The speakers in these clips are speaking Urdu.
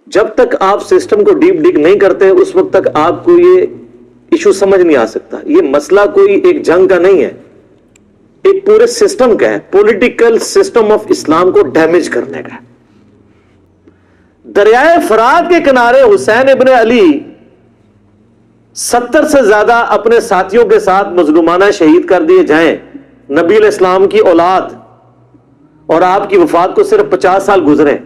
جب تک آپ سسٹم کو ڈیپ ڈگ نہیں کرتے اس وقت تک آپ کو یہ ایشو سمجھ نہیں آ سکتا. یہ مسئلہ کوئی ایک جنگ کا نہیں ہے, ایک پورے سسٹم کا ہے, پولیٹیکل سسٹم آف اسلام کو ڈیمیج کرنے کا ہے. دریائے فرات کے کنارے حسین ابن علی 70 سے زیادہ اپنے ساتھیوں کے ساتھ مظلومانہ شہید کر دیے جائیں, نبی علیہ السلام کی اولاد, اور آپ کی وفات کو صرف 50 سال گزرے,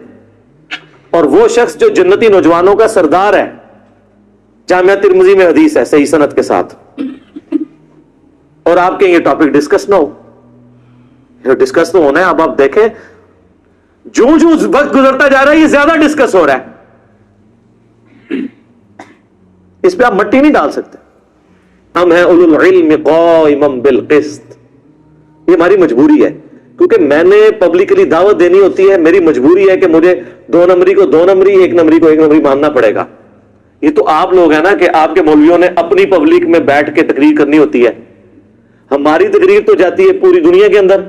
اور وہ شخص جو جنتی نوجوانوں کا سردار ہے, جامعہ ترمذی میں حدیث ہے صحیح سند کے ساتھ, اور آپ کے یہ ٹاپک ڈسکس نہ ہو. ڈسکس تو ہونا ہے. اب آپ دیکھیں جو وقت گزرتا جا رہا ہے یہ زیادہ ڈسکس ہو رہا ہے, اس پہ آپ مٹی نہیں ڈال سکتے. ہم ہیں اولو العلم قائما بالقسط, یہ ہماری مجبوری ہے, کیونکہ میں نے پبلکلی دعوت دینی ہوتی ہے. میری مجبوری ہے کہ مجھے 2 نمبری کو 2 نمبری, 1 نمبری کو 1 نمبری ماننا پڑے گا. یہ تو آپ لوگ ہیں نا کہ آپ کے مولویوں نے اپنی پبلک میں بیٹھ کے تقریر کرنی ہوتی ہے. ہماری تقریر تو جاتی ہے پوری دنیا کے اندر,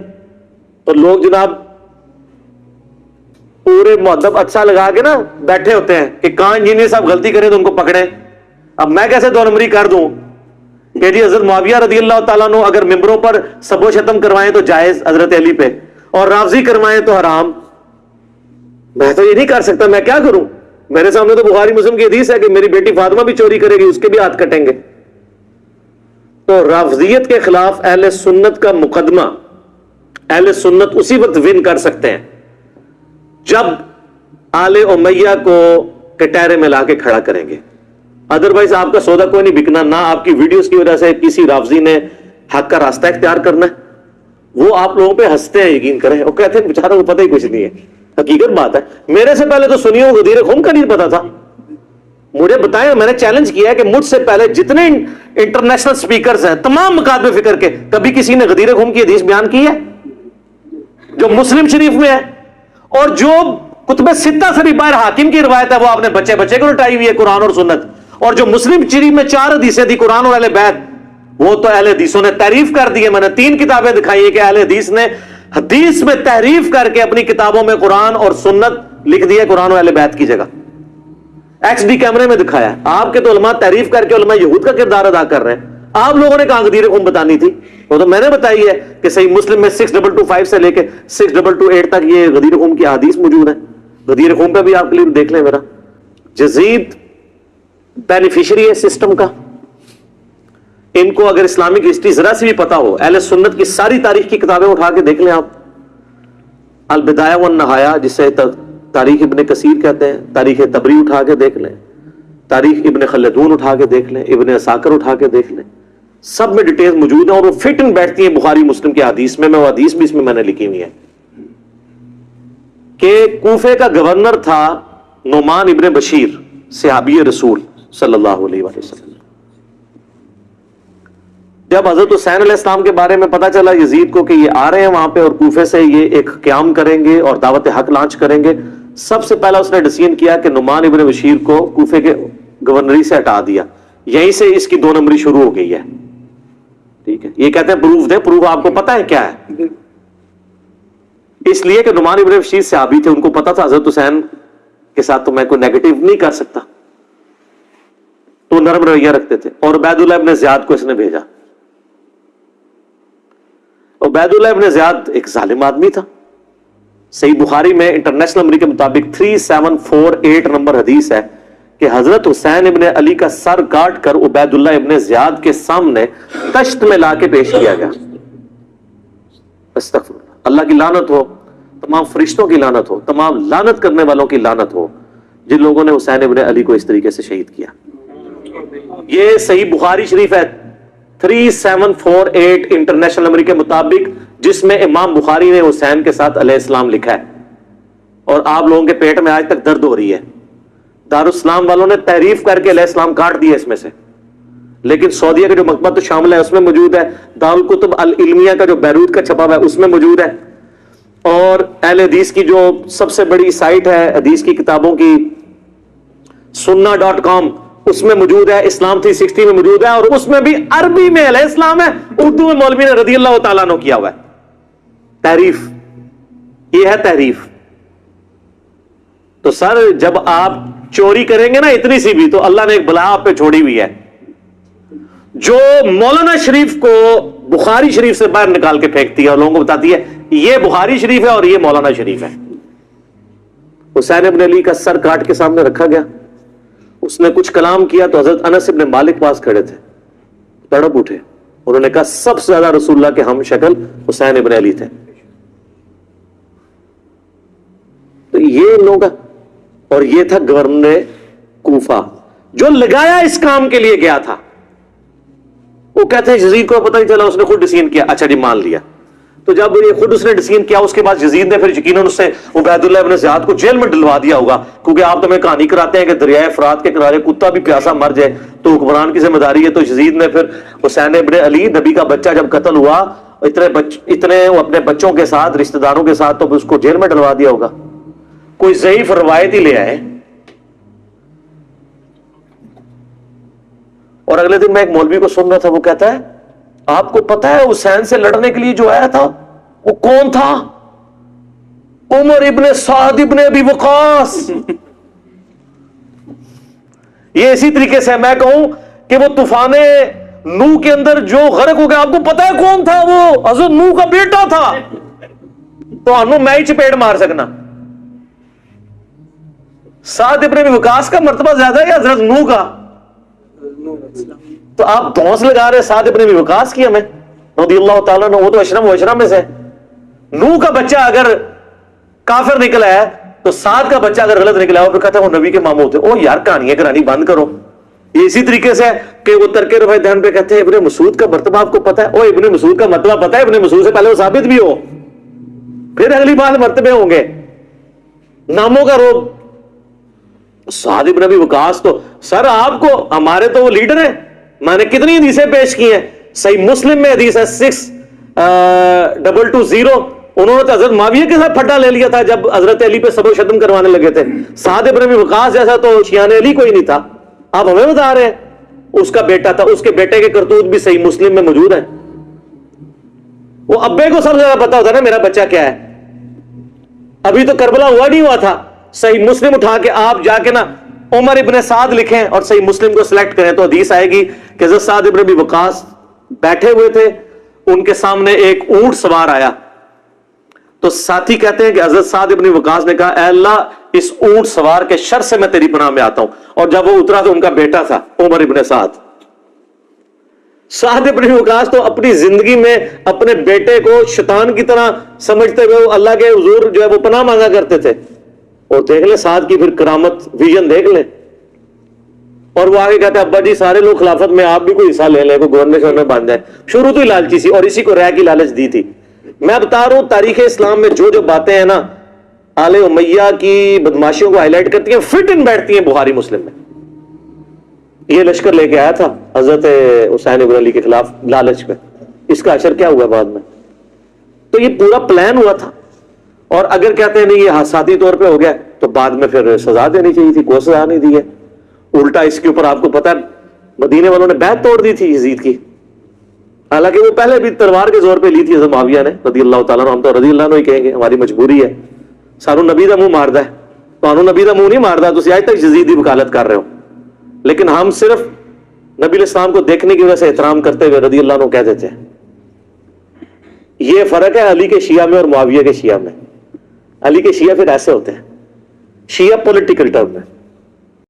تو لوگ جناب پورے مؤدب اچھا لگا کے نا بیٹھے ہوتے ہیں کہ کہاں انجینئر صاحب غلطی کریں تو ان کو پکڑیں. اب میں کیسے 2 نمبری کر دوں کہ جی حضرت معاویہ رضی اللہ تعالیٰ عنہ اگر ممبروں پر سب و شتم کروائیں تو جائز حضرت علی پہ, اور رافضی کروائیں تو حرام. میں تو یہ نہیں کر سکتا, میں کیا کروں؟ میرے سامنے تو بخاری مسلم کی حدیث ہے کہ میری بیٹی فاطمہ بھی چوری کرے گی, اس کے بھی ہاتھ کٹیں گے. تو رافضیت کے خلاف اہل سنت کا مقدمہ اہل سنت اسی وقت ون کر سکتے ہیں جب آل امیہ کو کٹہرے میں لا کے کھڑا کریں گے. ادروائز آپ کا سودا کوئی نہیں بکنا, نہ آپ کی ویڈیوز کی وجہ سے کسی رافضی نے حق کا راستہ اختیار کرنا ہے. وہ آپ لوگوں پہ ہنستے ہیں, یقین کریں, وہ کہتے ہیں بیچاروں کو پتہ ہی کچھ نہیں ہے. حقیقت بات ہے, میرے سے پہلے تو سنیوں غدیر خم کا نہیں پتا تھا. مجھے بتائیں, میں نے چیلنج کیا ہے کہ مجھ سے پہلے جتنے انٹرنیشنل سپیکرز ہیں تمام مکاتب فکر کے, کبھی کسی نے غدیر خم کی حدیث بیان کی ہے جو مسلم شریف میں ہے؟ اور جو کتب ستہ سے بھی باہر حاکم کی روایت ہے وہ آپ نے بچے بچے کو لٹائی ہوئی ہے قرآن اور سنت. اور جو مسلم شریف میں 4 حدیثیں تھی قرآن اور اہل بیت, وہ تو اہل حدیثوں نے تحریف کر دی ہے. میں نے 3 کتابیں دکھائی ہیں کہ اہل حدیث نے حدیث میں تحریف کر کے اپنی کتابوں میں قرآن اور سنت لکھ دی ہے قرآن اور اہل بیت کی جگہ. ایکس ڈی کیمرے میں دکھایا. آپ کے تو علماء تحریف کر کے علماء یہود کا کردار ادا کر رہے ہیں. آپ لوگوں نے کہاں غدیر خم بتانی تھی؟ وہ تو میں نے بتائی ہے کہ صحیح مسلم میں 6225 سے لے کے 6228 تک یہ غدیر خم کی حدیث موجود ہے. غدیر خم پہ بھی آپ کلپ دیکھ لیں. میرا جزید بینیفیشری ہے سسٹم کا. ان کو اگر اسلامک ہسٹری ذرا سی بھی پتا ہو, اہل سنت کی ساری تاریخ کی کتابیں اٹھا کے دیکھ لیں آپ. البدایہ والنہایہ جسے تاریخ ابن کثیر کہتے ہیں, تاریخ تبری اٹھا کے دیکھ لیں, تاریخ ابن خلدون اٹھا کے دیکھ لیں, ابن عساکر اٹھا کے دیکھ لیں, سب میں ڈیٹیلز موجود ہیں اور وہ فٹ ان بیٹھتی ہیں بخاری مسلم کی حدیث میں. وہ حدیث بھی اس میں نے لکھی ہوئی ہے کہ کوفے کا گورنر تھا نعمان ابن بشیر, صحابی رسول صلی اللہ علیہ وسلم. جب حضرت حسین علیہ السلام کے بارے میں پتا چلا یزید کو کہ یہ آ رہے ہیں وہاں پہ اور کوفے سے یہ ایک قیام کریں گے اور دعوت حق لانچ کریں گے, سب سے پہلا اس نے ڈیسیژن کیا کہ نعمان ابن بشیر کو کوفے کے گورنری سے ہٹا دیا. یہیں سے اس کی 2 نمبری شروع ہو گئی ہے. ٹھیک ہے, یہ کہتے ہیں پروف دیں. پروف آپ کو پتا ہے کیا ہے؟ اس لیے کہ نعمان ابن بشیر صحابی تھے, ان کو پتا تھا حضرت حسین کے ساتھ تو میں کوئی نیگیٹو نہیں کر سکتا, تو نرم رویہ رکھتے تھے. اور عبید اللہ ابن زیاد کو اس نے بھیجا. عبید اللہ ابن زیاد ایک ظالم آدمی تھا. صحیح بخاری میں انٹرنیشنل نمبر کے مطابق 3748 نمبر حدیث ہے کہ حضرت حسین ابن علی کا سر کاٹ کر عبید اللہ ابن زیاد کے سامنے تشت میں لا کے پیش کیا گیا. استغفر اللہ. اللہ کی لعنت ہو, تمام فرشتوں کی لعنت ہو, تمام لعنت کرنے والوں کی لعنت ہو جن لوگوں نے حسین ابن علی کو اس طریقے سے شہید کیا. یہ صحیح بخاری شریف ہے 3748 انٹرنیشنل نمبر کے مطابق, جس میں امام بخاری نے حسین کے ساتھ علیہ السلام لکھا ہے. اور آپ لوگوں کے پیٹ میں آج تک درد ہو رہی ہے. دارالاسلام والوں نے تحریف کر کے علیہ السلام کاٹ دیا اس میں سے, لیکن سعودیہ کا جو مکتبۃ الشامل ہے اس میں موجود ہے, دارالکتب العلمیہ کا جو بیروت کا چھپا ہوا ہے اس میں موجود ہے, اور اہل حدیث کی جو سب سے بڑی سائٹ ہے حدیث کی کتابوں کی sunna.com اس میں موجود ہے, اسلام 360 میں موجود ہے, اور اس میں بھی عربی میں علیہ السلام ہے, اردو میں مولوی نے رضی اللہ تعالیٰ عنہ کیا ہوا ہے. تحریف, یہ ہے تحریف. تو سر جب آپ چوری کریں گے نا اتنی سی بھی تو اللہ نے ایک بلا آپ پہ چھوڑی ہوئی ہے. جو مولانا شریف کو بخاری شریف سے باہر نکال کے پھینکتی ہے اور لوگوں کو بتاتی ہے یہ بخاری شریف ہے اور یہ مولانا شریف ہے. حسین ابن علی کا سر کاٹ کے سامنے رکھا گیا, اس نے کچھ کلام کیا تو حضرت انس ابن مالک پاس کھڑے تھے, تڑپ اٹھے, انہوں نے کہا سب سے زیادہ رسول اللہ کے ہم شکل حسین ابن علی تھے. تو یہ ان لوگوں کا, اور یہ تھا گورنر کوفہ جو لگایا اس کام کے لیے گیا تھا. وہ کہتے ہیں یزید کو پتہ نہیں چلا, اس نے خود ڈسین کیا. اچھا جی مان لیا. تو جب یہ خود اس نے ڈسین کیا اس کے بعد یزید نے پھر یقیناً اس سے عبید اللہ ابن زیاد کو جیل میں ڈلوا دیا ہوگا, کیونکہ آپ تو ہمیں کہانی کراتے ہیں کہ دریائے فرات کے کنارے کتا بھی پیاسا مر جائے تو حکمران کی ذمہ داری ہے. تو یزید نے پھر حسین ابن علی نبی کا بچہ جب قتل ہوا اتنے وہ اپنے بچوں کے ساتھ رشتہ داروں کے ساتھ تو اس کو جیل میں ڈلوا دیا ہوگا. کوئی ضعیف روایت ہی لے آئے. اور اگلے دن میں ایک مولوی کو سن رہا تھا, وہ کہتا ہے آپ کو پتا ہے حسین سے لڑنے کے لیے جو آیا تھا وہ کون تھا؟ عمر ابن سعد ابن ابی وقاص. یہ اسی طریقے سے میں کہوں کہ وہ طوفان نوح کے اندر جو غرق ہو گیا, آپ کو پتا ہے کون تھا؟ وہ حضرت نوح کا بیٹا تھا. تو انو میں ہی چپیڑ مار سکنا. سعد ابن ابی وقاص کا مرتبہ زیادہ ہے یا حضرت نوح کا؟ تو آپ دھونس لگا رہے سعد ابن ابی وقاص کی ہمیں رضی اللہ تعالیٰ عنہ, وہ تو اشرم و اشرم میں سے. نوح کا بچہ اگر کافر نکلا ہے تو سعد کا بچہ اگر غلط نکلا ہے وہ پھر کہتا ہے وہ نبی کے ماموں ہوتے. او یار کہانیاں کرانی بند کرو. یہ اسی طریقے سے کہ وہ ترک رفع دہن پہ کہتے ہیں ابن مسعود کا مرتبہ آپ کو پتا ہے؟ او ابن مسعود کا مرتبہ پتا ہے؟ ابن مسعود سے پہلے وہ ثابت بھی ہو, پھر اگلی بات مرتبے ہوں گے. ناموں کا روب. سعد ابن ابی وقاص تو سر آپ کو, ہمارے تو وہ لیڈر ہیں, میں نے کتنی حدیثیں پیش کی ہیں. صحیح مسلم میں حدیث ہے 6220, انہوں نے تو حضرت معاویہ کے ساتھ پھڈا لے لیا تھا جب حضرت علی پہ صبر و شتم کروانے لگے تھے. سعد ابن ابی وقاص جیسا تو شیان علی کوئی نہیں تھا. آپ ہمیں بتا رہے ہیں اس کا بیٹا تھا. اس کے بیٹے کے کرتوت بھی صحیح مسلم میں موجود ہیں. وہ ابے کو سب سے زیادہ پتا ہوتا ہے نا میرا بچہ کیا ہے. ابھی تو کربلا ہوا نہیں ہوا تھا. صحیح مسلم اٹھا کے آپ جا کے نا عمر ابن سعد لکھیں اور صحیح مسلم کو سلیکٹ کریں تو حدیث آئے گی کہ حضرت سعد ابن ابی وقاص بیٹھے ہوئے تھے, ان کے سامنے ایک اونٹ سوار آیا. تو ساتھی کہتے ہیں کہ حضرت سعد ابن وقاص نے کہا اے اللہ اس اونٹ سوار کے شر سے میں تیری پناہ میں آتا ہوں. اور جب وہ اترا تو ان کا بیٹا تھا عمر ابن سعد. سعد ابن وقاص تو اپنی زندگی میں اپنے بیٹے کو شیطان کی طرح سمجھتے ہوئے اللہ کے حضور جو ہے وہ پناہ مانگا کرتے تھے. اور دیکھ لیں سعد کی پھر کرامت, ویژن دیکھ لیں. اور وہ آگے کہتے ہیں ابا جی سارے لوگ خلافت میں, آپ بھی کوئی حصہ لے لیں, کوئی گورنر میں باندھ جائے. شروع تو ہی لالچی سی اور اسی کو رہ کی لالچ دی تھی. میں بتا رہا ہوں تاریخ اسلام میں جو جو باتیں ہیں نا آل امیہ کی بدماشیوں کو ہائی لائٹ کرتی ہیں, فٹ ان بیٹھتی ہیں بخاری مسلم میں. یہ لشکر لے کے آیا تھا حضرت حسین ابن علی کے خلاف لالچ میں, اس کا اثر کیا ہوا بعد میں؟ تو یہ پورا پلان ہوا تھا. اور اگر کہتے ہیں نہیں یہ حادثاتی طور پہ ہو گیا تو بعد میں پھر سزا دینی چاہیے تھی, کوئی سزا نہیں دی ہے. الٹا اس کے اوپر آپ کو پتا ہے مدینے والوں نے بیعت توڑ دی تھی یزید کی, حالانکہ وہ پہلے بھی تلوار کے زور پہ لی تھی حضرت معاویہ نے رضی اللہ تعالیٰ عنہ. ہم تو رضی اللہ عنہ ہی کہیں گے, ہماری مجبوری ہے. سانو نبی دا منہ ماردا ہے, تو نبی دا منہ نہیں ماردا, تو آج تک یزید کی وکالت کر رہے ہو. لیکن ہم صرف نبی علیہ السلام کو دیکھنے کی وجہ سے احترام کرتے ہوئے رضی اللہ عنہ کہہ دیتے ہیں. یہ فرق ہے علی کے شیعہ میں اور معاویہ کے شیعہ میں. علی کے شیعہ پھر ایسے ہوتے ہیں, شیعہ پولیٹیکل ٹرم میں,